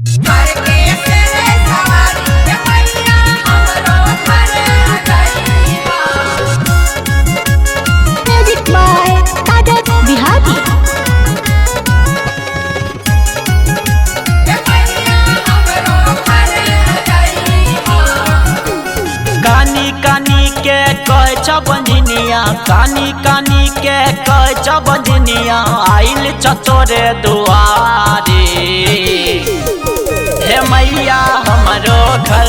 Music by सागर बिहारी। कानी कानी के कह बंजनिया, कानी कानी के कह बंजनिया, आइल चतोरे दुआरे। हे मैया हमारो घर,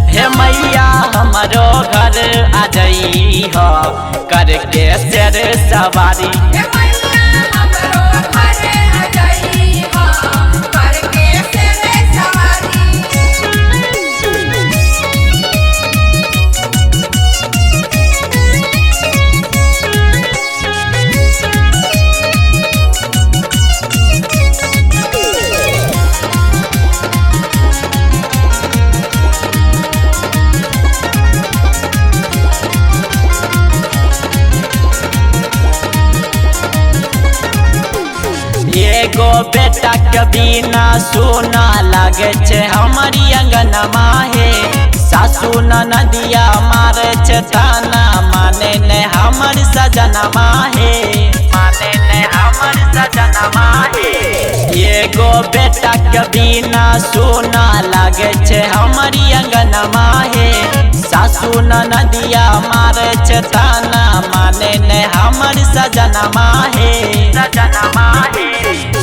हे मैया हमारो घर आ जाई हो करके शेर सवारी। एगो बेटा के बिना सोना लागे छे हमारी अंगनमा हे। सासू नदिया मारे छे ताना, माने ने हमर सजनमा हे, माने ने हमर सजनमा हे। एगो बेटा के बिना सोना लागे छे हमारी अंगनमा हे। सासू नदिया मारे छे ताना, माने ने हमर सजनमा हे, सजनमा हे।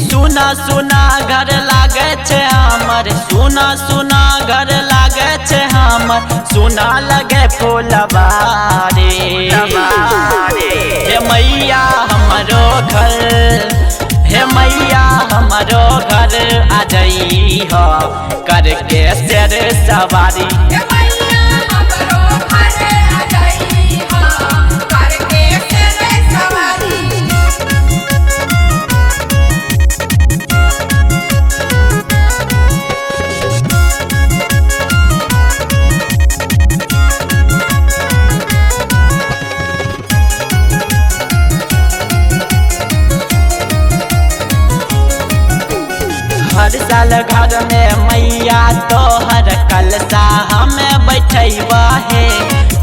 सुना सुना घर लागे छे हमर, सुना सुना घर लागे छे हमर, सुना लगे फूलबारी। हे मैया हमारो घर, हे मैया हमारो घर आ जाई हो करके शेर सवारी। हर साल घर में मैया तोहर कलसा हमें बैठवा है।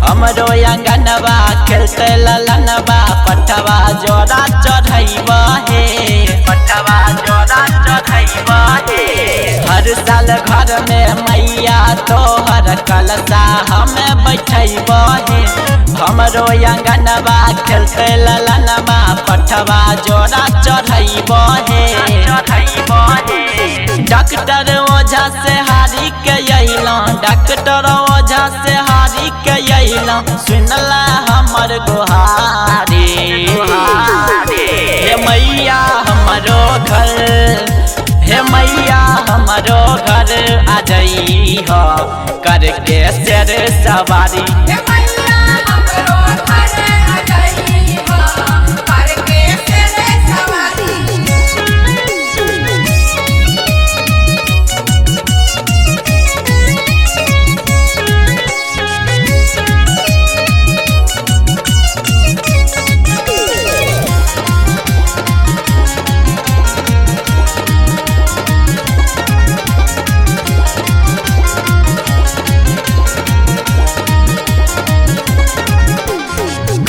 हमरो अंगनवा खेलते ललनवा, पठवा जोड़ा चढ़वा है, पठवा जोड़ा चढ़वा है। हर साल घर में मैया तोहर कलसा हमें बैठवा है। हमरो अंगनवा खेलते ललनवा, पठवा जोड़ा चढ़वा है, चढ़वा है। डॉक्टर ओझा से हारी के अइला, डॉक्टर ओझा से हारी के अइला, सुनला हमर गुहारी। हे मैया हमारो घर, हे मैया हमारो घर आ जाई हो करके शेर सवारी।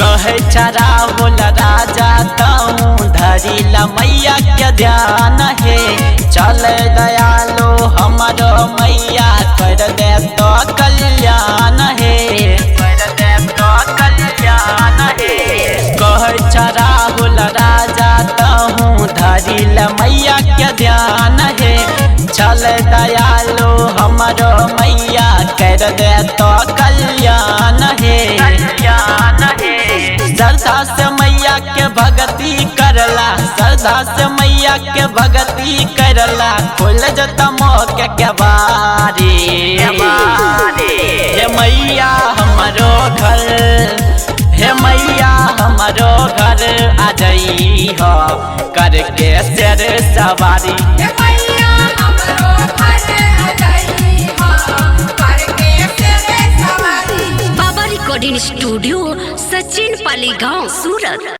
कहे छरा बोल राजा तऊ धरी ला मैया के ध्यान है। चल दयालो हमारो मैया कर दे तो कल्याण है, कर दे तो कल्याण है। कहे छरा बोल राजा तऊ धरी ला मैया के ध्यान है। चल दयालो हमारो मैया कर दे तो कल्याण है, कल्याण है। श्रद्धा से मैया के भगती करला, श्रद्धा से मैया के भगती करला, खोल जता मौके के बारी। हे मैया हमारो घर, हे मैया हमारो घर आ जाई हो करके शेर सवारी। बाबा रिकॉर्डिंग स्टूडियो, सचिन पाली गांव, सूरत।